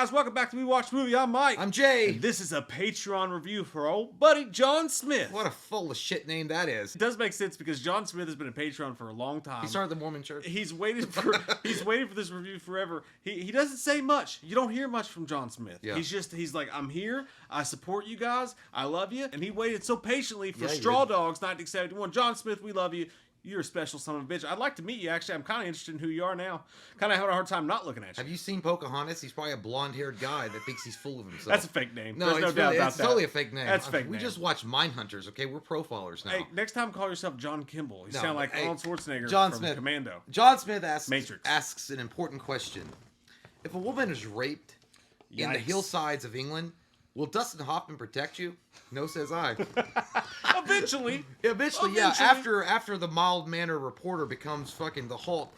guys, welcome back to We Watch Movie. I'm Mike. I'm Jay. And this is a Patreon review for old buddy John Smith. What a full of shit name that is. It does make sense because John Smith has been a Patreon for a long time. He started the Mormon church. He's waited for this review forever. He doesn't say much. You don't hear much from John Smith. Yeah. He's like, I'm here. I support you guys. I love you. And he waited so patiently for Yeah, he Straw did. Dogs 1971. John Smith, we love you. You're a special son of a bitch. I'd like to meet you, actually. I'm kind of interested in who you are now. Kind of having a hard time not looking at you. Have you seen Pocahontas? He's probably a blonde-haired guy that thinks he's full of himself. That's a fake name. No, There's no doubt about it's that. totally a fake name. That's a fake We name. just watched Mindhunters, okay? We're profilers now. Hey, next time call yourself John Kimball. You No, sound like hey, Arnold Schwarzenegger John from Smith. Commando. John Smith Matrix. asks an important question. If a woman is raped in the Yikes. hillsides of England, will Dustin Hoffman protect you? No, says I. Eventually. Eventually, yeah. After the mild-mannered reporter becomes fucking the Hulk,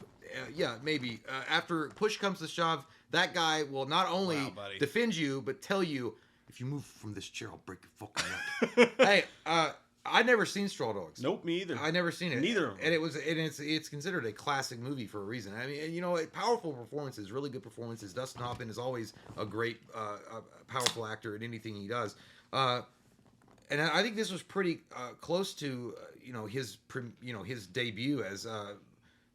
yeah, maybe. After push comes to shove, that guy will not only Wow, buddy. defend you, but tell you, if you move from this chair, I'll break your fucking neck. Hey, I never seen Straw Dogs. Nope, me either. I never seen it. Neither of them. And it's considered a classic movie for a reason. I mean, you know, powerful performances, really good performances. Dustin Hoffman is always a great, powerful actor in anything he does. And I think this was pretty close to his debut as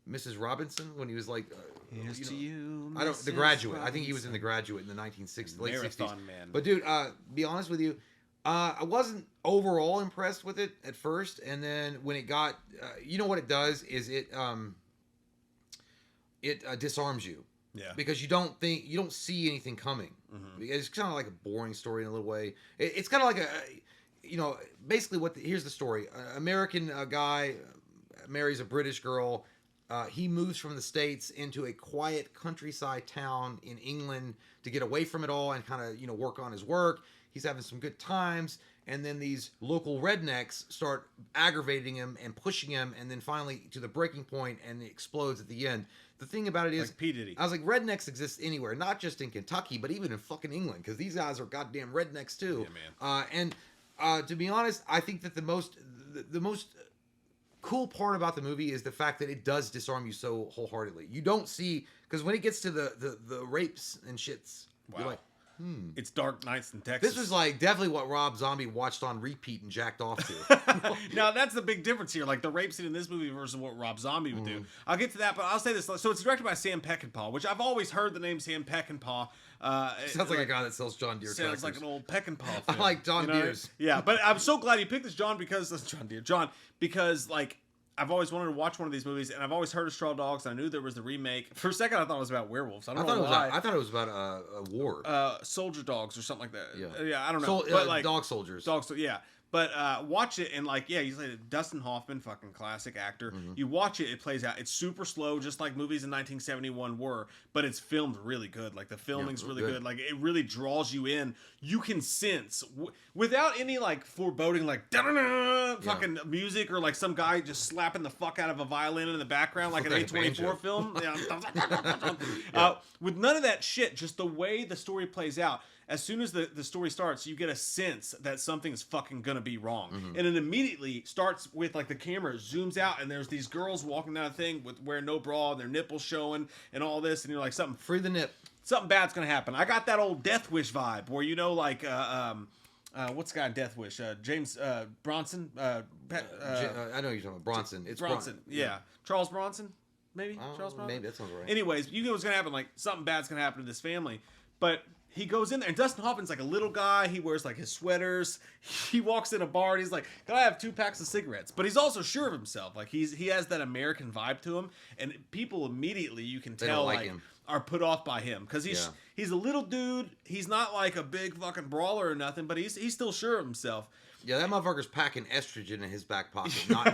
Mrs. Robinson when he was like Here's to you, The Mrs. Graduate. I think he was Robinson. in The Graduate in the 1960s, late 60s. Marathon Man. But dude, be honest with you, I wasn't overall impressed with it at first, and then when it got, you know what it does is it disarms you. Yeah. Because you don't see anything coming. Mm-hmm. It's kind of like a boring story in a little way. It's kind of like basically here's the story. American guy marries a British girl. He moves from the States into a quiet countryside town in England to get away from it all and kind of, work on his work. He's having some good times. And then these local rednecks start aggravating him and pushing him. And then finally to the breaking point, and it explodes at the end. The thing about it is, Like P. Diddy. I was like, rednecks exist anywhere, not just in Kentucky, but even in fucking England, because these guys are goddamn rednecks too. Yeah, man. And to be honest, I think that the most cool part about the movie is the fact that it does disarm you so wholeheartedly. You don't see, because when it gets to the rapes and shits, you're like, It's Dark Nights in Texas. This was like definitely what Rob Zombie watched on repeat and jacked off to. Now, that's the big difference here. Like, the rape scene in this movie versus what Rob Zombie would do. I'll get to that, but I'll say this. So, it's directed by Sam Peckinpah, which I've always heard the name Sam Peckinpah. Sounds like a guy that sells John Deere Sounds tractors. like an old Peckinpah film. I like John Deere's. Yeah, but I'm so glad you picked this, John, because like, I've always wanted to watch one of these movies, and I've always heard of Straw Dogs, and I knew there was the remake. For a second, I thought it was about werewolves. I don't know why. I thought it was about a war. Soldier dogs or something like that. Yeah. I don't know. But like dog soldiers. yeah. But watch it, and like, yeah, you say Dustin Hoffman, fucking classic actor. You watch it, it plays out. It's super slow, just like movies in 1971 were, but it's filmed really good. Like, the filming's really good. Like, it really draws you in. You can sense, without any like foreboding, like fucking music, or like some guy just slapping the fuck out of a violin in the background, like an A24 film. With none of that shit, just the way the story plays out. As soon as the story starts, you get a sense that something's fucking gonna be wrong. And it immediately starts with, like, the camera zooms out, and there's these girls walking down a thing with wearing no bra, and their nipples showing, and all this, and you're like, Free the nip. something bad's gonna happen. I got that old Death Wish vibe, where, what's the guy in Death Wish? James Bronson? I know you're talking about Bronson. It's Bronson, yeah. Charles Bronson, maybe? Charles Bronson? Maybe that sounds right. Anyways, you know what's gonna happen, like, something bad's gonna happen to this family. But he goes in there, and Dustin Hoffman's like a little guy. He wears like his sweaters. He walks in a bar, and he's like, "Can I have 2 packs of cigarettes?" But he's also sure of himself. Like, he has that American vibe to him, and people immediately, you can tell, don't like him. are put off by him, because he's a little dude. He's not like a big fucking brawler or nothing, but he's still sure of himself. Yeah, that motherfucker's packing estrogen in his back pocket, not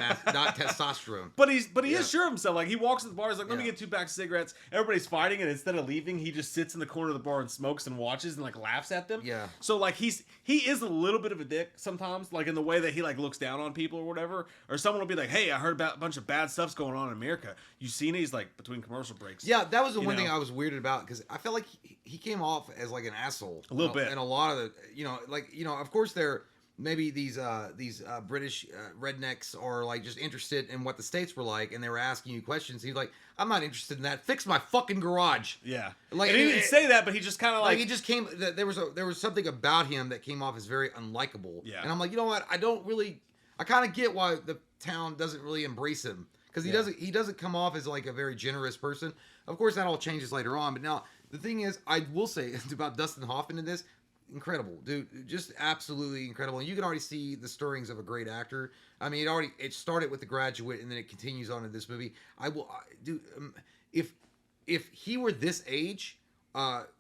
testosterone. But he is sure of himself. Like, he walks to the bar, he's like, "Let me get 2 packs of cigarettes." Everybody's fighting, and instead of leaving, he just sits in the corner of the bar and smokes and watches and like laughs at them. Yeah. So like, he is a little bit of a dick sometimes, like in the way that he like looks down on people or whatever. Or someone will be like, "Hey, I heard about a bunch of bad stuff's going on in America. You seen it?" He's like, between commercial breaks. Yeah, that was the one thing I was weirded about, because I felt like he came off as like an asshole. A little bit. And a lot of the, of course they're maybe these British rednecks are like just interested in what the States were like, and they were asking you questions. He's like, I'm not interested in that. Fix my fucking garage. Yeah. Like, and he didn't say that, but he just kind of like he just came. There was something about him that came off as very unlikable. Yeah. And I'm like, you know what? I kind of get why the town doesn't really embrace him, because he doesn't come off as like a very generous person. Of course, that all changes later on. But now the thing is, I will say about Dustin Hoffman in this. Incredible, dude, just absolutely incredible. And you can already see the stirrings of a great actor. I mean, it started with The Graduate, and then it continues on in this movie. If he were this age,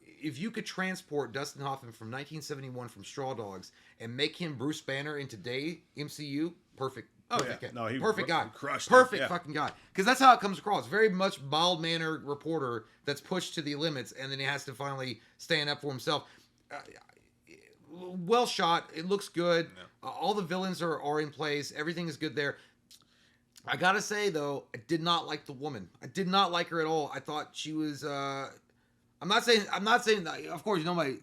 if you could transport Dustin Hoffman from 1971 from Straw Dogs and make him Bruce Banner in today MCU, perfect. Perfect guy. No, perfect guy. Crushed perfect fucking guy. Because that's how it comes across. Very much mild-mannered reporter that's pushed to the limits, and then he has to finally stand up for himself. Well shot. It looks good. Yeah. All the villains are in place. Everything is good there. I gotta say though, I did not like the woman. I did not like her at all. I thought she was. I'm not saying that, of course, nobody,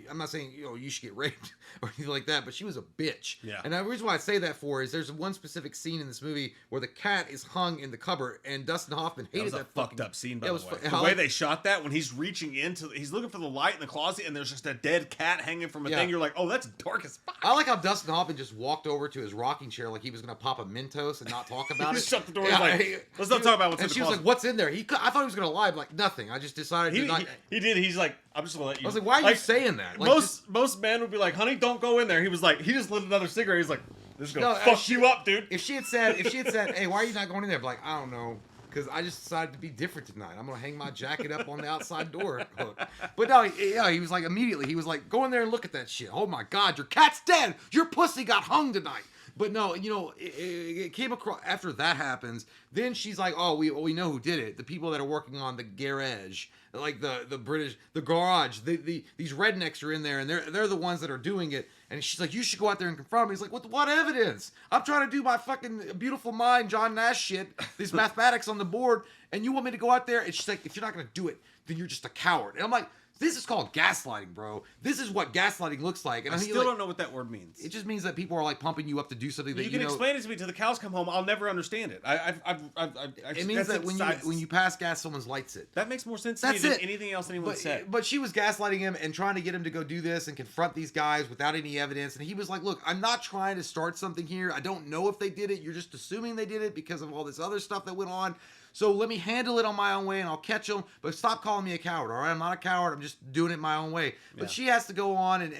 I'm not saying, you should get raped or anything like that, but she was a bitch. Yeah. And the reason why I say that for is there's one specific scene in this movie where the cat is hung in the cupboard, and Dustin Hoffman hated that fucked up scene, by the way. The way they shot that, when he's reaching he's looking for the light in the closet, and there's just a dead cat hanging from a thing. You're like, oh, that's dark as fuck. I like how Dustin Hoffman just walked over to his rocking chair like he was going to pop a Mentos and not talk about it. Shut the door. Let's not talk about what's in the closet. And she was like, what's in there? I thought he was going to lie, but like, nothing. I just decided to not. He did. He's like, I'm just gonna let you. I was like, why are you saying that? Like, most men would be like, honey, don't go in there. He was like, he just lit another cigarette. He's like, this is gonna fuck you up, dude. If she had said, hey, why are you not going in there? I'd be like, I don't know, because I just decided to be different tonight. I'm gonna hang my jacket up on the outside door hook. But no, he was like, immediately, he was like, go in there and look at that shit. Oh my God, your cat's dead. Your pussy got hung tonight. But no, it came across after that happens. Then she's like, "Oh, we know who did it. The people that are working on the garage, like the British, the garage. These rednecks are in there, and they're the ones that are doing it." And she's like, "You should go out there and confront me." He's like, "What evidence? I'm trying to do my fucking beautiful mind, John Nash shit. These mathematics on the board, and you want me to go out there?" And she's like, "If you're not gonna do it, then you're just a coward." And I'm like, this is called gaslighting, bro. This is what gaslighting looks like. And I still don't know what that word means. It just means that people are like pumping you up to do something that you can explain it to me till the cows come home. I'll never understand it. It means that when you pass gas, someone's lights it. That makes more sense to me than anything else anyone said. But she was gaslighting him and trying to get him to go do this and confront these guys without any evidence. And he was like, "Look, I'm not trying to start something here. I don't know if they did it. You're just assuming they did it because of all this other stuff that went on. So let me handle it on my own way, and I'll catch them. But stop calling me a coward, all right? I'm not a coward. I'm just doing it my own way." But she has to go on, and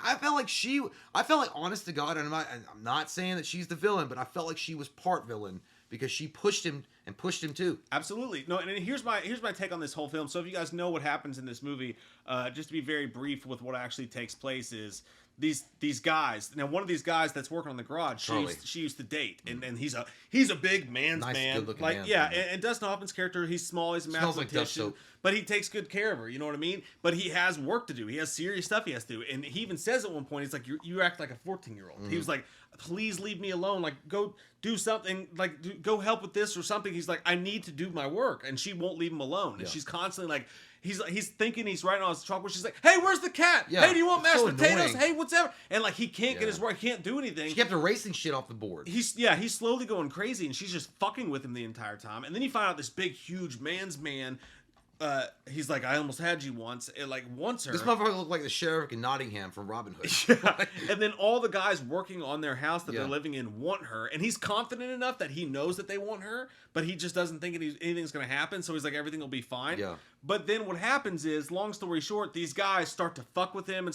I felt like, honest to God, and I'm not saying that she's the villain, but I felt like she was part villain because she pushed him and pushed him too. Absolutely. No, and here's my take on this whole film. So if you guys know what happens in this movie, just to be very brief with what actually takes place is these guys. Now, one of these guys that's working on the garage, she used to date, and he's a big man's man. Like, man. And Dustin Hoffman's character, he's small, he's a mathematician, but he takes good care of her. You know what I mean? But he has work to do. He has serious stuff he has to do, and he even says at one point, he's like, "You act like a 14-year-old." Mm-hmm. He was like, "Please leave me alone. Like, go do something. Like, go help with this or something." He's like, "I need to do my work," and she won't leave him alone. And she's constantly like. He's thinking he's writing on his chalkboard. She's like, "Hey, where's the cat? Yeah, hey, do you want mashed potatoes? Annoying. Hey, whatever." And like he can't get his work, he can't do anything. She kept erasing shit off the board. He's slowly going crazy, and she's just fucking with him the entire time. And then you find out this big, huge man's man. He's like, "I almost had you once." It like wants her. This motherfucker looked like the sheriff in Nottingham from Robin Hood. Yeah. And then all the guys working on their house that they're living in want her, and he's confident enough that he knows that they want her, but he just doesn't think anything's going to happen. So he's like, everything will be fine. Yeah. But then what happens is, long story short, these guys start to fuck with him,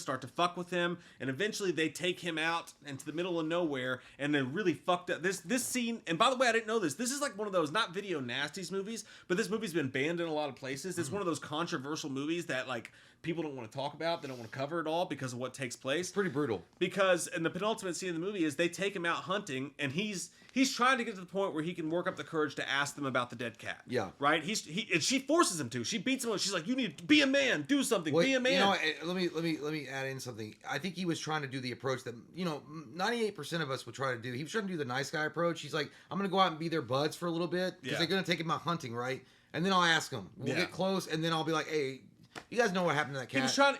and eventually they take him out into the middle of nowhere, and they're really fucked up. This scene, and by the way, I didn't know this. This is like one of those not video nasties movies, but this movie's been banned in a lot of places. It's one of those controversial movies that like people don't want to talk about. They don't want to cover it all because of what takes place. It's pretty brutal. Because in the penultimate scene of the movie is they take him out hunting, and he's trying to get to the point where he can work up the courage to ask them about the dead cat. Yeah. Right? And she forces him to. She beats him. She's like, "You need to be a man. Do something. Be a man." You know, let me add in something. I think he was trying to do the approach that 98% of us would try to do. He was trying to do the nice guy approach. He's like, "I'm gonna go out and be their buds for a little bit because they're gonna take him out hunting, right? And then I'll ask them. We'll get close, and then I'll be like, 'Hey, You guys know what happened to that cat? He was trying.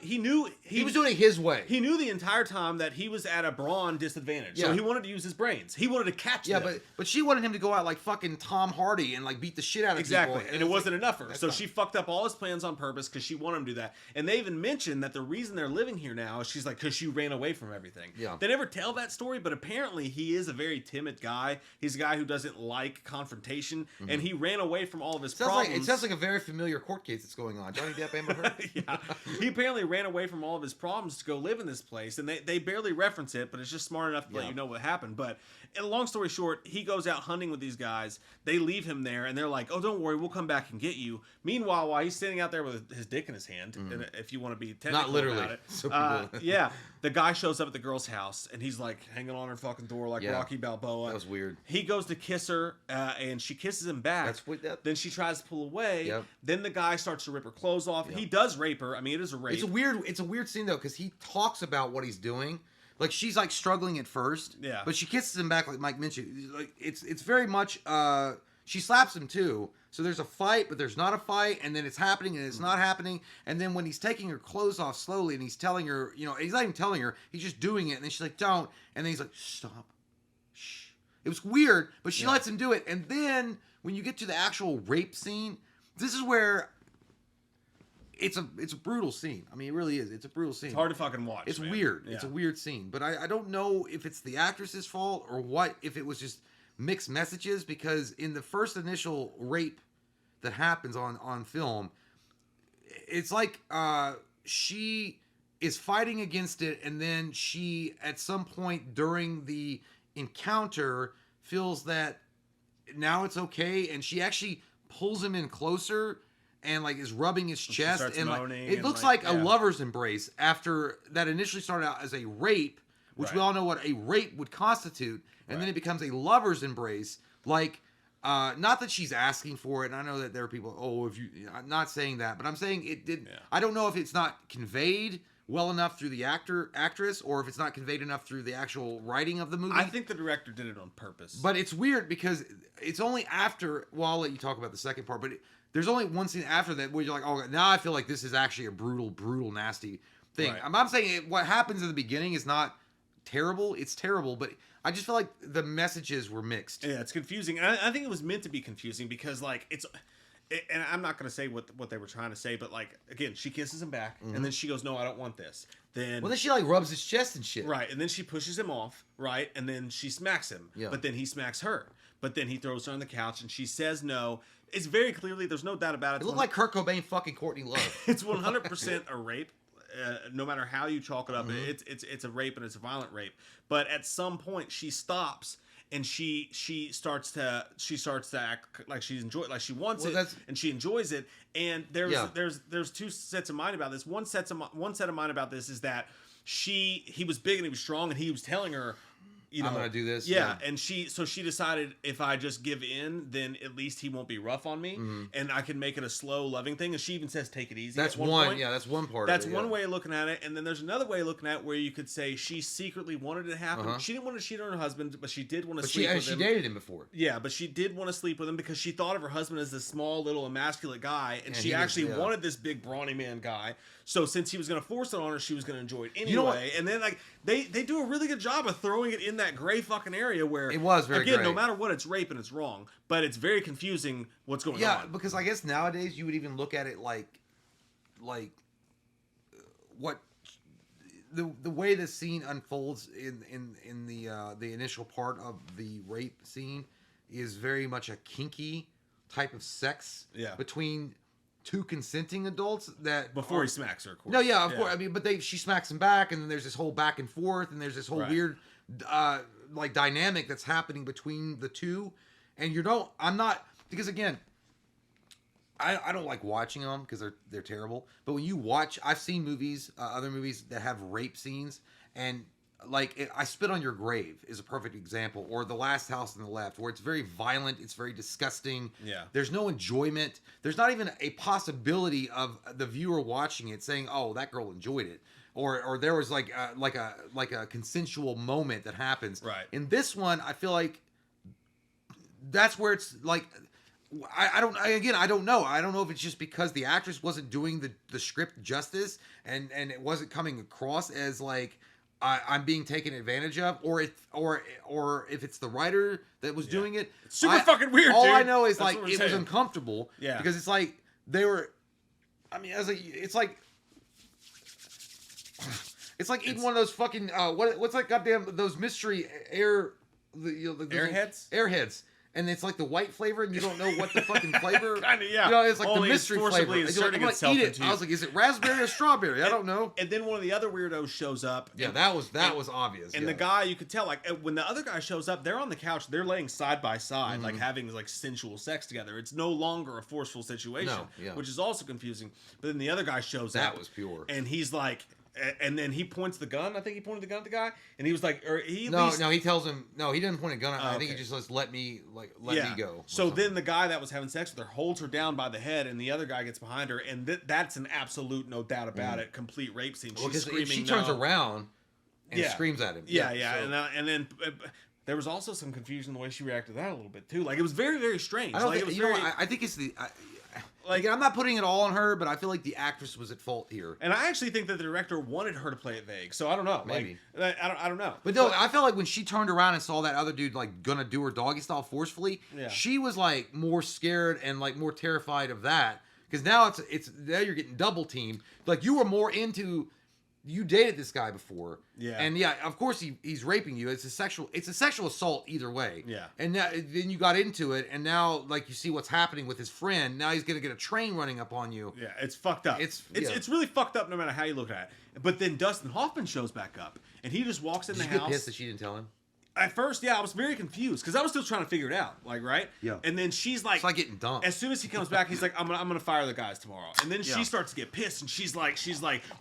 He was doing it his way. He knew the entire time that he was at a brawn disadvantage. Yeah. So he wanted to use his brains. He wanted to catch them. Yeah, but she wanted him to go out like fucking Tom Hardy and like beat the shit out of exactly. people. And it wasn't enough for her. So not... she fucked up all his plans on purpose because she wanted him to do that. And they even mentioned that the reason they're living here now is she's like, because she ran away from everything. Yeah. They never tell that story, but apparently he is a very timid guy. He's a guy who doesn't like confrontation, and he ran away from all of his problems. It sounds like a very familiar court case that's going on. Johnny Depp, Amber Heard. Yeah. He apparently ran away from all of his problems to go live in this place, and they barely reference it, but it's just smart enough to let you know what happened. But long story short, he goes out hunting with these guys. They leave him there, and they're like, oh, don't worry, we'll come back and get you. Meanwhile, while he's standing out there with his dick in his hand, and if you want to be technical not literally about it, so yeah, the guy shows up at the girl's house, and he's like hanging on her fucking door like Rocky Balboa. That was weird. He goes to kiss her, and she kisses him back. Then she tries to pull away. Yep. Then the guy starts to rip her clothes off. Yep. He does rape her. I mean, it is a rape. It's a weird scene though, because he talks about what he's doing. Like she's like struggling at first, but she kisses him back like Mike mentioned. Like it's very much. She slaps him too. So there's a fight, but there's not a fight, and then it's happening and it's not happening. And then when he's taking her clothes off slowly, and he's telling her, he's not even telling her, he's just doing it, and then she's like, "Don't," and then he's like, "Stop." Shh. It was weird, but she lets him do it. And then when you get to the actual rape scene, this is where. It's a brutal scene. I mean, it really is. It's a brutal scene. It's hard to fucking watch. It's man. weird. Yeah. It's a weird scene. But I don't know if it's the actress's fault or what, if it was just mixed messages, because in the first initial rape that happens on film, it's like she is fighting against it, and then she, at some point during the encounter, feels that now it's okay, and she actually pulls him in closer and like is rubbing his chest, and like it looks like a lover's embrace after that initially started out as a rape, which we all know what a rape would constitute, and then it becomes a lover's embrace. Like, not that she's asking for it, and I know that there are people, I'm not saying that, but I'm saying it did. Yeah. I don't know if it's not conveyed well enough through the actress, or if it's not conveyed enough through the actual writing of the movie. I think the director did it on purpose. But it's weird because it's only after. Well, I'll let you talk about the second part, but there's only one scene after that where you're like, oh, now I feel like this is actually a brutal, nasty thing. Right. I'm saying what happens in the beginning is not terrible. It's terrible, but I just feel like the messages were mixed. Yeah, it's confusing. And I think it was meant to be confusing because, like, and I'm not going to say what they were trying to say, but, like, again, she kisses him back, and then she goes, no, I don't want this. Then she, like, rubs his chest and shit. Right, and then she pushes him off, right, and then she smacks him. Yeah. But then he smacks her. But then he throws her on the couch, and she says no. It's very clearly, there's no doubt about it. It looked like Kurt Cobain fucking Courtney Love. It's 100% a rape. No matter how you chalk it up, it's a rape, and it's a violent rape. But at some point, she stops, and she starts to act like she wants it, and she enjoys it. And there's two sets of mind about this. One set of mind about this is that he was big and he was strong, and he was telling her, I'm gonna do this. Yeah, and she decided, if I just give in, then at least he won't be rough on me, and I can make it a slow, loving thing. And she even says, "Take it easy." That's one. Yeah, that's one part. That's one way of looking at it. And then there's another way of looking at it where you could say she secretly wanted it to happen. She didn't want to cheat on her husband, but she did want to sleep with him. She dated him before. Yeah, but she did want to sleep with him because she thought of her husband as this small, little, emasculate guy, and she actually wanted this big, brawny man guy. So since he was going to force it on her, she was going to enjoy it anyway. You know what? And then like they do a really good job of throwing it in that gray fucking area where it was very again, gray. No matter what, it's rape and it's wrong, but it's very confusing what's going on. Yeah, because I guess nowadays you would even look at it like what the way the scene unfolds in the initial part of the rape scene is very much a kinky type of sex between two consenting adults that before he smacks her, of course. No, yeah, of course. I mean, but she smacks him back, and then there's this whole back and forth, and there's this whole weird like dynamic that's happening between the two. And I'm not, because again, I don't like watching them because they're terrible. But when you watch, I've seen movies, other movies that have rape scenes, and like I Spit on Your Grave is a perfect example, or The Last House on the Left, where it's very violent, it's very disgusting. Yeah, there's no enjoyment. There's not even a possibility of the viewer watching it saying, "Oh, that girl enjoyed it," or there was like a consensual moment that happens. Right. In this one, I feel like that's where it's like I don't know. I don't know if it's just because the actress wasn't doing the script justice and it wasn't coming across as like I'm being taken advantage of, or if it's the writer that was doing it. It's super fucking weird. All dude. I know is That's like it was uncomfortable. Yeah. Because it's like they were. I mean, it's like. It's like eating one of those fucking what's that goddamn those mystery airheads, and it's like the white flavor, and you don't know what the fucking flavor. Kind of, yeah. You know, it's like Only the mystery flavor. It's like, I'm gonna eat it. I was like, is it raspberry or strawberry? I don't know. And then one of the other weirdos shows up. Yeah, and, that was obvious. And the guy, you could tell, like when the other guy shows up, they're on the couch, they're laying side by side, like having like sensual sex together. It's no longer a forceful situation, which is also confusing. But then the other guy shows up. That was pure. And he's like. And then he points the gun. I think he pointed the gun at the guy, and he was like, or he no, he tells him no. He didn't point a gun. I think he just says, let me go." So then the guy that was having sex with her holds her down by the head, and the other guy gets behind her, and that's an absolute no doubt about it, complete rape scene. She's screaming. She turns around and screams at him. Yeah. And then. There was also some confusion in the way she reacted to that a little bit too. Like it was very, very strange. I think it's the. Like I'm not putting it all on her, but I feel like the actress was at fault here. And I actually think that the director wanted her to play it vague. So I don't know. Maybe. Like, I don't know. But no, I felt like when she turned around and saw that other dude like gonna do her doggy style forcefully, she was like more scared and like more terrified of that. Because now it's now you're getting double teamed. Like you were more into. You dated this guy before, and of course he's raping you. It's a sexual assault either way, And then you got into it, and now like you see what's happening with his friend. Now he's gonna get a train running up on you. Yeah, it's fucked up. It's really fucked up no matter how you look at it. But then Dustin Hoffman shows back up, and he just walks in the house. Did you get pissed that she didn't tell him? At first, I was very confused because I was still trying to figure it out, like, right? Yeah. And then she's like, it's like getting dumped. As soon as he comes back, he's like, I'm gonna fire the guys tomorrow. And then she starts to get pissed, and she's like,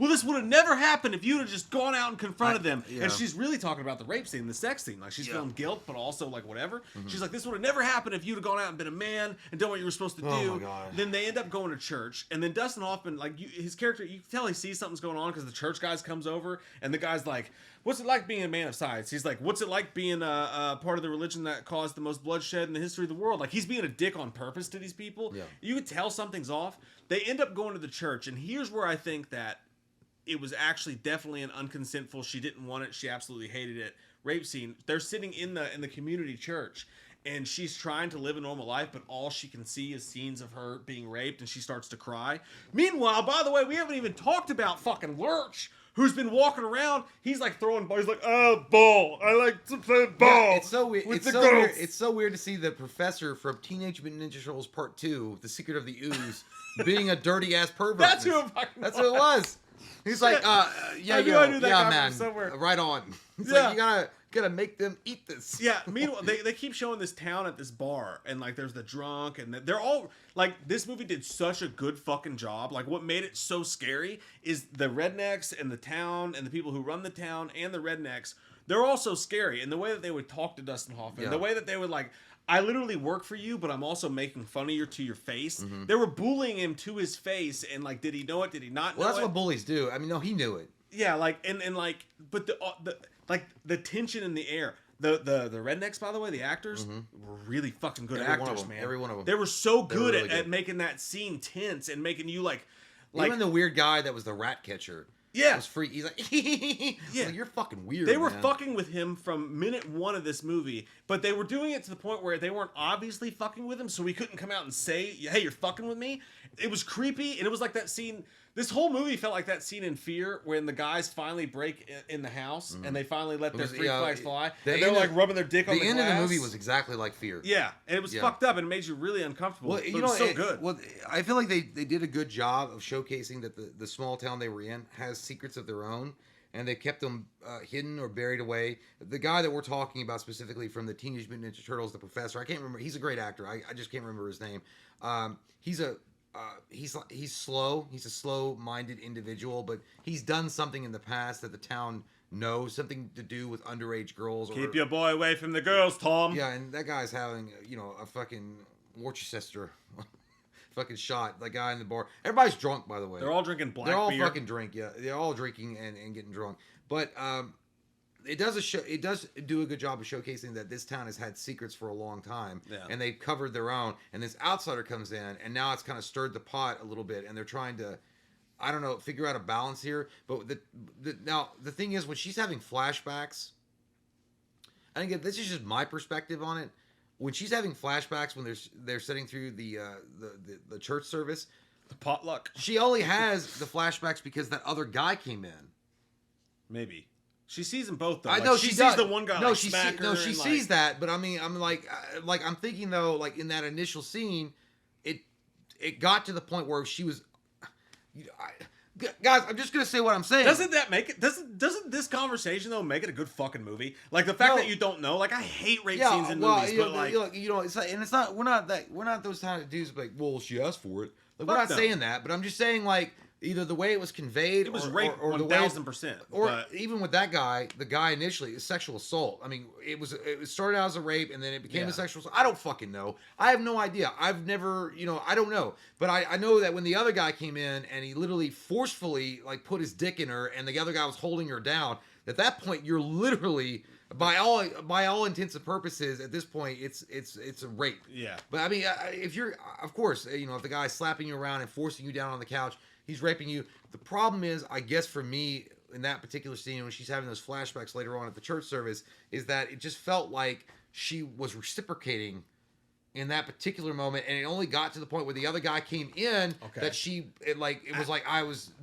well, this would have never happened if you'd have just gone out and confronted them. Yeah. And she's really talking about the rape scene, the sex scene. Like she's feeling guilt, but also like whatever. She's like, this would have never happened if you'd have gone out and been a man and done what you were supposed to do. Oh my God. Then they end up going to church, and then Dustin Hoffman, like his character, you can tell he sees something's going on because the church guys comes over, and the guy's like, what's it like being a man of science? He's like, what's it like being a part of the religion that caused the most bloodshed in the history of the world? Like, he's being a dick on purpose to these people. Yeah. You could tell something's off. They end up going to the church, and here's where I think that it was actually definitely an unconsentful, she didn't want it, she absolutely hated it, rape scene. They're sitting in the community church, and she's trying to live a normal life, but all she can see is scenes of her being raped, and she starts to cry. Meanwhile, by the way, we haven't even talked about fucking Lurch, who's been walking around. He's like throwing balls. He's like, oh, ball. I like to play ball. Yeah, it's so weird. It's so weird to see the professor from Teenage Mutant Ninja Turtles Part 2, The Secret of the Ooze, being a dirty ass pervert. That's who it was. He's like, I knew that guy man, from somewhere. Right on. It's like, you gotta make them eat this. Yeah. Meanwhile, they keep showing this town at this bar, and like there's the drunk, and they're all like, this movie did such a good fucking job. Like, what made it so scary is the rednecks and the town and the people who run the town and the rednecks. They're all so scary, and the way that they would talk to Dustin Hoffman, the way that they would like, I literally work for you, but I'm also making fun of you to your face. They were bullying him to his face, and like, did he know it? Did he not know it? Well, that's what bullies do. I mean, no, he knew it. Yeah, like, and like, but the tension in the air. The rednecks, by the way, the actors were really fucking good actors, man. Every one of them. They were so good at making that scene tense and making you like even the weird guy that was the rat catcher. Yeah, was freaky. He's like, yeah, like, you're fucking weird. They were fucking with him from minute one of this movie, but they were doing it to the point where they weren't obviously fucking with him, so we couldn't come out and say, "Hey, you're fucking with me." It was creepy, and it was like that scene. This whole movie felt like that scene in Fear when the guys finally break in the house and they finally let their freak flags fly. And they're like rubbing their dick on the glass. The end of the movie was exactly like Fear. Yeah, and it was fucked up and it made you really uncomfortable. Well, it was so good. Well, I feel like they did a good job of showcasing that the small town they were in has secrets of their own, and they kept them hidden or buried away. The guy that we're talking about specifically from the Teenage Mutant Ninja Turtles, the professor, I can't remember. He's a great actor. I just can't remember his name. He's slow. He's a slow-minded individual, but he's done something in the past that the town knows, something to do with underage girls. Keep your boy away from the girls, Tom. Yeah, and that guy's having, a fucking Worcester fucking shot. That guy in the bar. Everybody's drunk, by the way. They're all drinking black beer. They're all fucking drink, yeah. They're all drinking and getting drunk. But it does do a good job of showcasing that this town has had secrets for a long time, and they've covered their own. And this outsider comes in, and now it's kind of stirred the pot a little bit, and they're trying to, I don't know, figure out a balance here. But now the thing is, when she's having flashbacks, I think this is just my perspective on it. When she's having flashbacks, when they're sitting through the church service, the potluck, she only has the flashbacks because that other guy came in. Maybe. She sees them both though. I know she sees the one guy. No, she sees that, but I mean, I'm like I'm thinking though, like in that initial scene, it got to the point where she was. Guys, I'm just gonna say what I'm saying. Doesn't that make it? Doesn't this conversation though make it a good fucking movie? Like the fact that you don't know. Like I hate rape scenes in movies, but like it's like, and it's not. We're not those kind of dudes. Like, well, she asked for it. Like, we're not saying that, but I'm just saying like. Either the way it was conveyed, it was rape, or 1,000%, or even with that guy, the guy initially is sexual assault. I mean, it started out as a rape and then it became a sexual assault. I don't fucking know. I have no idea. I've never, I don't know. But I know that when the other guy came in and he literally forcefully like put his dick in her and the other guy was holding her down. At that point, you're literally by all intents and purposes at this point, it's a rape. Yeah. But I mean, if you're, of course, if the guy's slapping you around and forcing you down on the couch. He's raping you. The problem is, I guess for me, in that particular scene, when she's having those flashbacks later on at the church service, is that it just felt like she was reciprocating in that particular moment, and it only got to the point where the other guy came in that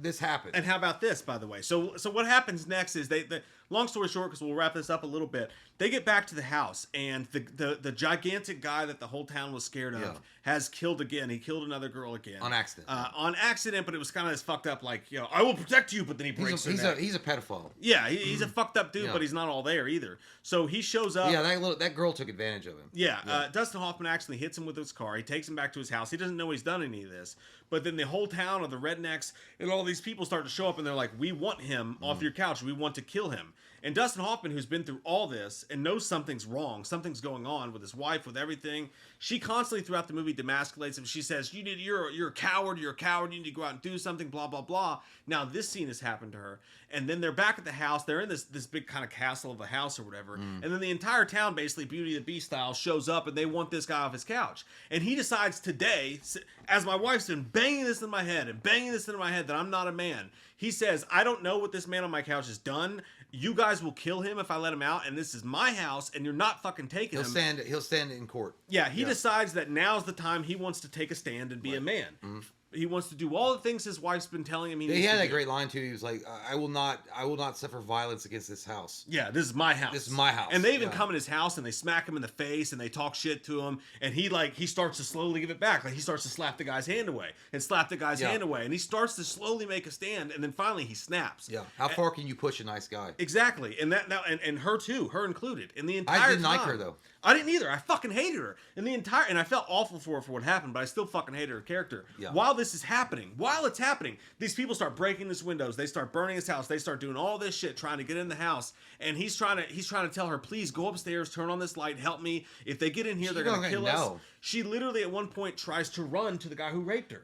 this happened. And how about this, by the way? So what happens next is long story short, because we'll wrap this up a little bit, they get back to the house, and the gigantic guy that the whole town was scared of has killed again. He killed another girl again. On accident. On accident, but it was kind of this fucked up, like, I will protect you, but then he breaks her neck. He's a pedophile. Yeah, he's a fucked up dude, but he's not all there either. So he shows up. Yeah, that girl took advantage of him. Yeah, Dustin Hoffman actually hits him with his car. He takes him back to his house. He doesn't know he's done any of this. But then the whole town of the rednecks and all these people start to show up, and they're like, we want him off your couch. We want to kill him. And Dustin Hoffman, who's been through all this and knows something's wrong, something's going on with his wife, with everything, she constantly throughout the movie demasculates him. She says, you're a coward, you need to go out and do something, blah, blah, blah. Now this scene has happened to her. And then they're back at the house. They're in this big kind of castle of a house or whatever. And then the entire town, basically Beauty and the Beast style, shows up and they want this guy off his couch. And he decides today, as my wife's been banging this in my head that I'm not a man, he says, I don't know what this man on my couch has done. You guys will kill him if I let him out, and this is my house, and you're not fucking taking him. He'll stand in court. Yeah, he decides that now's the time he wants to take a stand and be a man. Mm-hmm. He wants to do all the things his wife's been telling him he needs to do. He had that great line too. He was like, I will not suffer violence against this house. Yeah, this is my house. This is my house. And they even come in his house and they smack him in the face and they talk shit to him, and he starts to slowly give it back. Like he starts to slap the guy's hand away and slap the guy's hand away, and he starts to slowly make a stand, and then finally he snaps. Yeah. How far can you push a nice guy? Exactly. And and her too, her included. In the entire I didn't like her though. I didn't either. I fucking hated her. And I felt awful for her for what happened, but I still fucking hated her character. Yeah. While it's happening, these people start breaking his windows. They start burning his house. They start doing all this shit trying to get in the house. And he's trying to tell her, please go upstairs, turn on this light, help me. If they get in here, they're going to kill us. She literally at one point tries to run to the guy who raped her.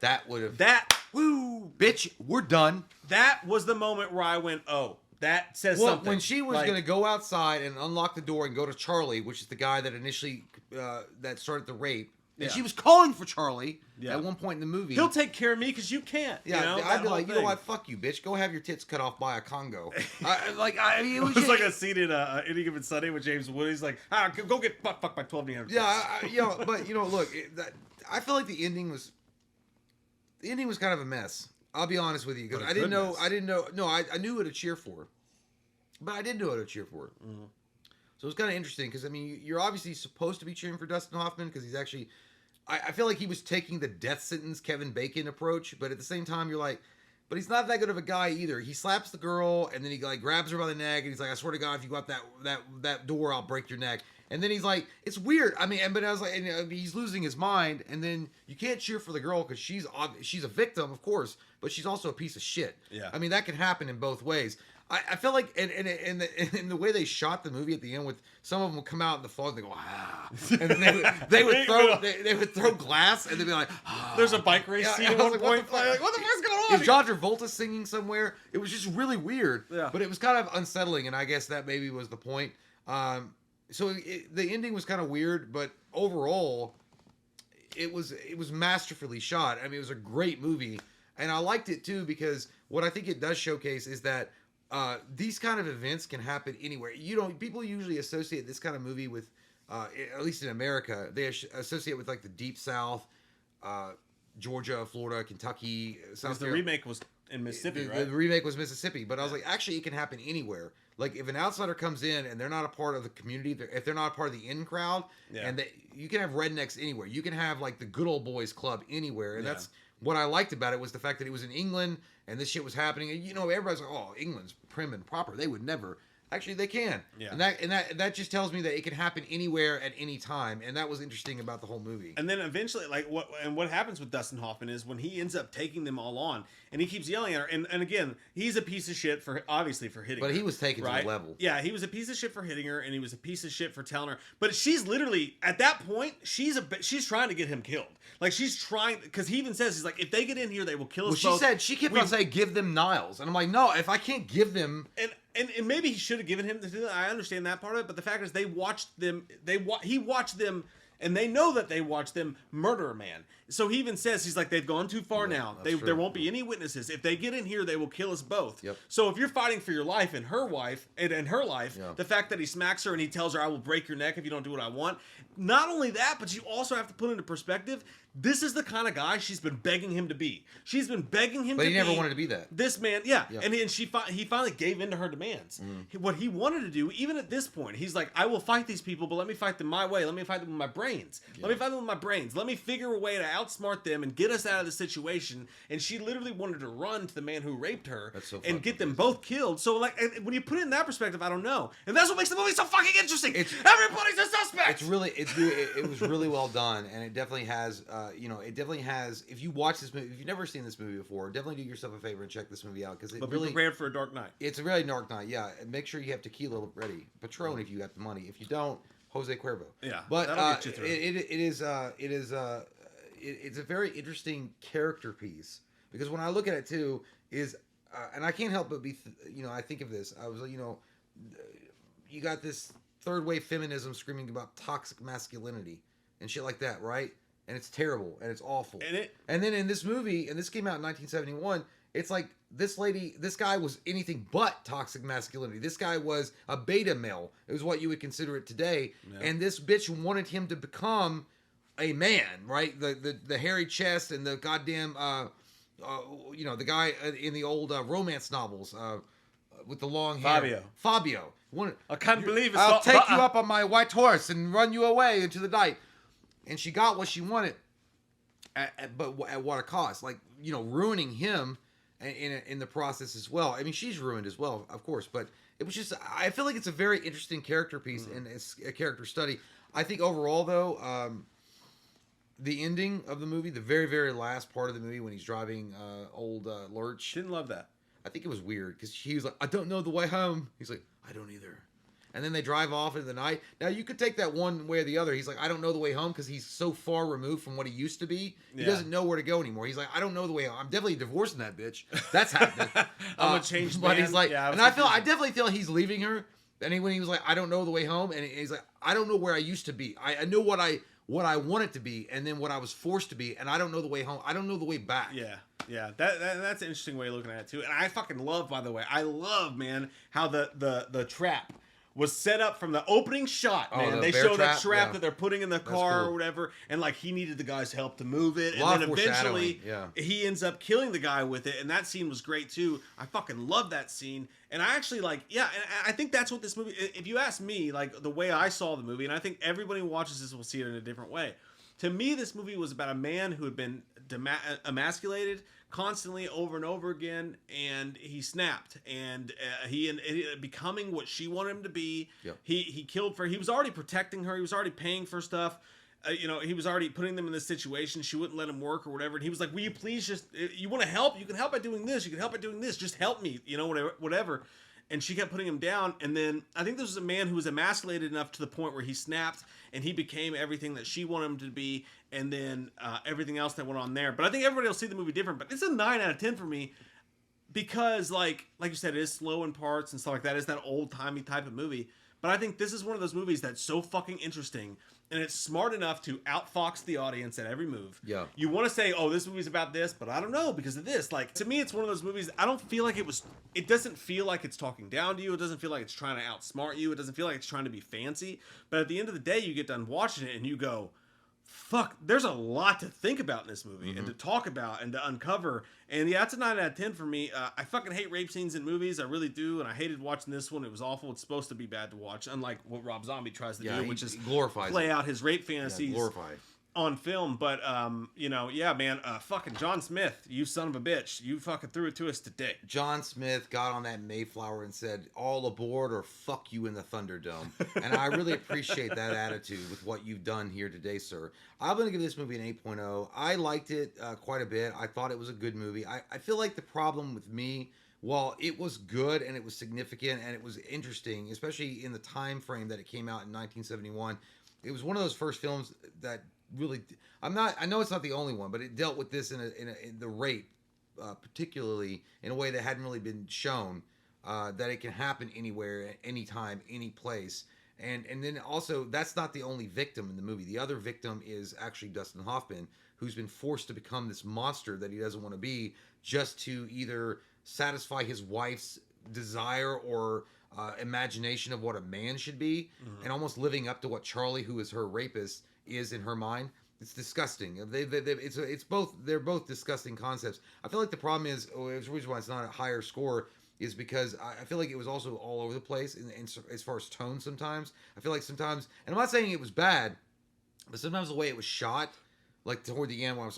Woo, bitch, we're done. That was the moment where I went, oh. That says something. When she was going to go outside and unlock the door and go to Charlie, which is the guy that initially that started the rape, and she was calling for Charlie at one point in the movie. He'll take care of me because you can't. Yeah, I'd be like, you know what? Fuck you, bitch. Go have your tits cut off by a Congo. It was like a scene in Any Given Sunday with James Wood. He's like, go get fucked by 12 years. Yeah, but look, I feel like the ending was kind of a mess. I'll be honest with you, because I didn't know. No, I knew what to cheer for, but I didn't know what to cheer for. Mm-hmm. So it was kind of interesting because you're obviously supposed to be cheering for Dustin Hoffman because he's actually. I feel like he was taking the death sentence Kevin Bacon approach, but at the same time you're like, but he's not that good of a guy either. He slaps the girl and then he grabs her by the neck and he's like, I swear to God, if you go out that door, I'll break your neck. And then he's like, it's weird. I mean, but I was like, and he's losing his mind. And then you can't cheer for the girl because she's a victim, of course, but she's also a piece of shit. Yeah. I mean, that can happen in both ways. I feel like, and the way they shot the movie at the end, with some of them would come out in the fog and they go, ah, and then they would throw glass and they'd be like, ah. There's a bike race scene at one point. Like, what the fuck's going on? Is John Travolta singing somewhere? It was just really weird. Yeah. But it was kind of unsettling, and I guess that maybe was the point. So the ending was kind of weird, but overall, it was masterfully shot. I mean, it was a great movie, and I liked it too because what I think it does showcase is that these kind of events can happen anywhere. People usually associate this kind of movie with, at least in America, they associate with like the Deep South, Georgia, Florida, Kentucky, South. The remake was in Mississippi, right? The remake was Mississippi, but I was like, actually, it can happen anywhere. Like if an outsider comes in and they're not a part of the community, if they're not a part of the in crowd, and you can have rednecks anywhere. You can have like the good old boys club anywhere, and that's what I liked about it, was the fact that it was in England and this shit was happening. And everybody's like, oh, England's prim and proper. They would never. Actually, they can. Yeah. And that just tells me that it can happen anywhere at any time, and that was interesting about the whole movie. And then eventually, what happens with Dustin Hoffman is when he ends up taking them all on, and he keeps yelling at her, and again, he's a piece of shit for hitting her. But he was taken to the level. Yeah, he was a piece of shit for hitting her, and he was a piece of shit for telling her. But she's literally at that point, she's trying to get him killed. Like she's trying, because he even says, he's like, if they get in here, they will kill us both. She kept on saying, give them Niles, and I'm like, no, if I can't give them. And maybe he should have given him I understand that part of it, but the fact is he watched them, and they know that they watched them murder a man. So he even says, he's like, they've gone too far now. There won't be any witnesses. If they get in here, they will kill us both. Yep. So if you're fighting for your life and her life, the fact that he smacks her and he tells her, I will break your neck if you don't do what I want. Not only that, but you also have to put into perspective, this is the kind of guy she's been begging him to be. She's been begging him to be. But he never wanted to be that. This man, yeah. And he finally gave in to her demands. What he wanted to do, even at this point, he's like, I will fight these people, but let me fight them my way. Let me fight them with my brains. Let me fight them with my brains. Let me figure a way to outsmart them and get us out of the situation. And she literally wanted to run to the man who raped her and get them both killed. So, like, when you put it in that perspective, I don't know. And that's what makes the movie so fucking interesting. Everybody's a suspect. It was really well done, and it definitely has, if you watch this movie, if you've never seen this movie before, definitely do yourself a favor and check this movie out, because be prepared for a dark night. It's a really dark night, yeah. And make sure you have tequila ready, Patron if you got the money. If you don't, Jose Cuervo. Yeah, but get you through. It's a very interesting character piece, because when I look at it too, and I can't help but be, I think of this. I was like, you got this third wave feminism screaming about toxic masculinity and shit like that, right? And it's terrible and it's awful. And then in this movie, and this came out in 1971, it's like this guy was anything but toxic masculinity. This guy was a beta male. It was what you would consider it today. Yeah. And this bitch wanted him to become a man, right? The hairy chest and the goddamn, the guy in the old romance novels with the long hair. Fabio. I can't believe I'll take you up on my white horse and run you away into the night. And she got what she wanted, but at what a cost? Like, ruining him in the process as well. I mean, she's ruined as well, of course, but it was just, I feel like it's a very interesting character piece and it's a character study. I think overall, though, the ending of the movie, the very, very last part of the movie when he's driving old Lurch. Didn't love that. I think it was weird because he was like, I don't know the way home. He's like, I don't either. And then they drive off into the night. Now, you could take that one way or the other. He's like, I don't know the way home, because he's so far removed from what he used to be. He doesn't know where to go anymore. He's like, I don't know the way home. I'm definitely divorcing that bitch. That's happening. I'm a changed man. But he's like, I definitely feel he's leaving her. And when he was like, I don't know the way home. And he's like, I don't know where I used to be. I know what I want it to be, and then what I was forced to be, and I don't know the way home. I don't know the way back. Yeah. That's an interesting way of looking at it too. And I fucking love, by the way, man, how the trap was set up from the opening shot, man. They show that trap that they're putting in the car or whatever, and like he needed the guy's help to move it, and then eventually he ends up killing the guy with it, and that scene was great too. I fucking love that scene, and I actually and I think that's what this movie, if you ask me, like the way I saw the movie, and I think everybody who watches this will see it in a different way. To me, this movie was about a man who had been emasculated constantly over and over again, and he snapped, and he becoming what she wanted him to be. Yep. He killed for. He was already protecting her. He was already paying for stuff. He was already putting them in this situation. She wouldn't let him work or whatever. And he was like, will you please just, you want to help? You can help by doing this. You can help by doing this. Just help me, whatever. And she kept putting him down. And then I think this was a man who was emasculated enough to the point where he snapped and he became everything that she wanted him to be. And then everything else that went on there. But I think everybody will see the movie different. But it's a 9 out of 10 for me because, like you said, it is slow in parts and stuff like that. It's that old-timey type of movie. But I think this is one of those movies that's so fucking interesting. And it's smart enough to outfox the audience at every move. Yeah. You want to say, oh, this movie's about this, but I don't know because of this. Like, to me, it's one of those movies, I don't feel like it doesn't feel like it's talking down to you. It doesn't feel like it's trying to outsmart you. It doesn't feel like it's trying to be fancy. But at the end of the day, you get done watching it and you go, fuck, there's a lot to think about in this movie and to talk about and to uncover. And yeah, it's a 9 out of 10 for me. I fucking hate rape scenes in movies. I really do. And I hated watching this one. It was awful. It's supposed to be bad to watch, unlike what Rob Zombie tries to do, which is play out his rape fantasies on film. But, yeah, man, fucking John Smith, you son of a bitch. You fucking threw it to us today. John Smith got on that Mayflower and said, all aboard or fuck you in the Thunderdome. And I really appreciate that attitude with what you've done here today, sir. I'm going to give this movie an 8.0. I liked it quite a bit. I thought it was a good movie. I feel like the problem with me, while it was good and it was significant and it was interesting, especially in the time frame that it came out in 1971, it was one of those first films that really, I know it's not the only one, but it dealt with this in the rape, particularly in a way that hadn't really been shown, that it can happen anywhere, anytime, any place. And then also, that's not the only victim in the movie. The other victim is actually Dustin Hoffman, who's been forced to become this monster that he doesn't want to be, just to either satisfy his wife's desire or imagination of what a man should be, and almost living up to what Charlie, who is her rapist, is in her mind. It's disgusting. They're both disgusting concepts. I feel like the problem is, the reason why it's not a higher score is because I feel like it was also all over the place in as far as tone sometimes. I feel like sometimes, and I'm not saying it was bad, but sometimes the way it was shot, like toward the end when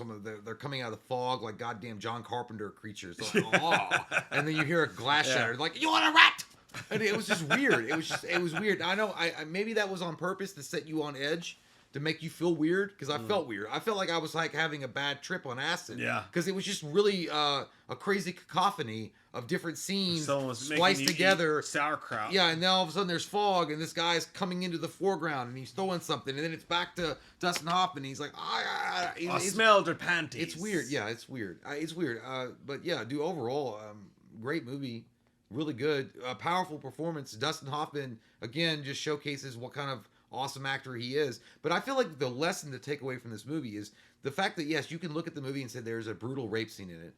they're coming out of the fog like goddamn John Carpenter creatures, like, oh, and then you hear a glass shatter, like, you want a rat? And it was just weird. It was weird. I know, I maybe that was on purpose to set you on edge, to make you feel weird, because I felt weird. I felt like I was like having a bad trip on acid. Yeah. Because it was just really a crazy cacophony of different scenes spliced together. Sauerkraut. Yeah, and then all of a sudden there's fog, and this guy's coming into the foreground, and he's throwing something, and then it's back to Dustin Hoffman. And he's like, I smelled her panties. It's weird. Yeah, it's weird. It's weird. But yeah, dude, overall, great movie. Really good. Powerful performance. Dustin Hoffman, again, just showcases what kind of awesome actor he is. But I feel like the lesson to take away from this movie is the fact that, yes, you can look at the movie and say there's a brutal rape scene in it.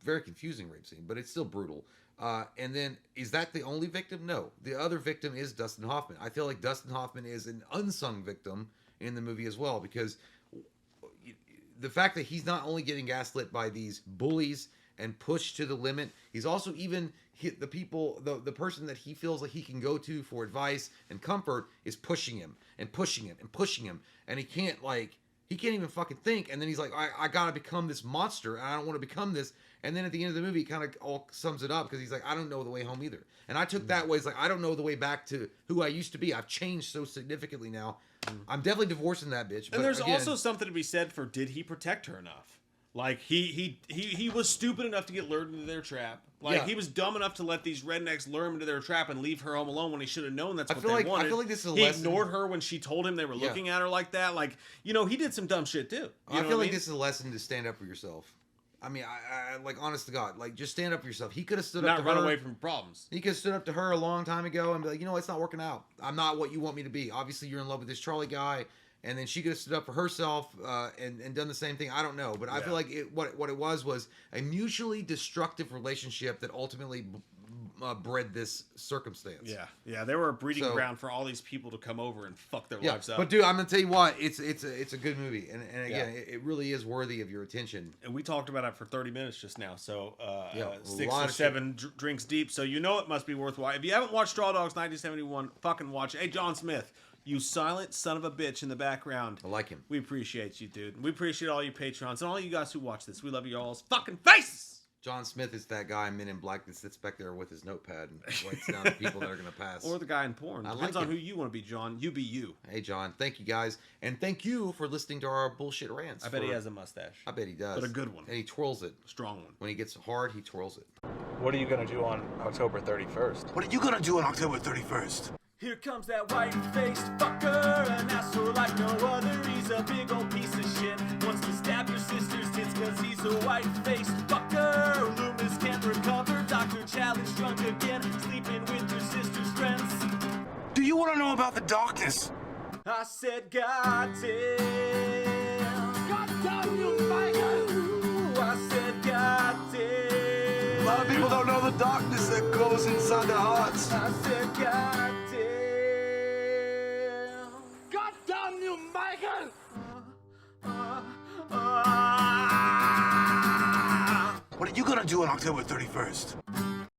Very confusing rape scene, but it's still brutal. And then, is that the only victim? No. The other victim is Dustin Hoffman. I feel like Dustin Hoffman is an unsung victim in the movie as well, because the fact that he's not only getting gaslit by these bullies and pushed to the limit, he's also even hit the people, the person that he feels like he can go to for advice and comfort is pushing him and pushing him and pushing him, and he can't even fucking think. And then he's like, I gotta become this monster, and I don't want to become this. And then at the end of the movie, he kind of all sums it up, because he's like, I don't know the way home either. And I took that way, it's like, I don't know the way back to who I used to be. I've changed so significantly now. I'm definitely divorcing that bitch. And there's also something to be said for, did he protect her enough? Like, he was stupid enough to get lured into their trap. Like, he was dumb enough to let these rednecks lure him into their trap and leave her home alone when he should have known that's what they wanted. I feel like this is a lesson. He ignored her when she told him they were looking at her like that. Like, he did some dumb shit too. I feel like this is a lesson to stand up for yourself. I mean, I like, honest to God, like, just stand up for yourself. He could have stood up to her. Not run away from problems. He could have stood up to her a long time ago and be like, it's not working out. I'm not what you want me to be. Obviously, you're in love with this Charlie guy. And then she could have stood up for herself and done the same thing. I don't know. But I feel like what it was a mutually destructive relationship that ultimately bred this circumstance. Yeah. They were a breeding ground for all these people to come over and fuck their lives up. But dude, I'm going to tell you what. It's a good movie. And again, it really is worthy of your attention. And we talked about it for 30 minutes just now. So 6 or 7 drinks deep. So it must be worthwhile. If you haven't watched Straw Dogs 1971, fucking watch it. Hey, John Smith. You silent son of a bitch in the background. I like him. We appreciate you, dude. We appreciate all you patrons and all you guys who watch this. We love you all's fucking faces. John Smith is that guy in Men in Black that sits back there with his notepad and writes down the people that are going to pass. Or the guy in porn. Depends on who you want to be, John. You be you. Hey, John. Thank you, guys. And thank you for listening to our bullshit rants. I bet he has a mustache. I bet he does. But a good one. And he twirls it. Strong one. When he gets hard, he twirls it. What are you going to do on October 31st? What are you gonna do on October 31st? Here comes that white-faced fucker, an asshole like no other. He's a big old piece of shit. Wants to stab your sister's tits cause he's a white-faced fucker. Loomis can't recover, Dr. Challenge drunk again, sleeping with your sister's friends. Do you wanna know about the darkness? I said, God damn. God damn you, Michael. I said, God damn. A lot of people don't know the darkness that goes inside their hearts. I said, God damn. God damn you, Michael. What are you gonna do on October 31st?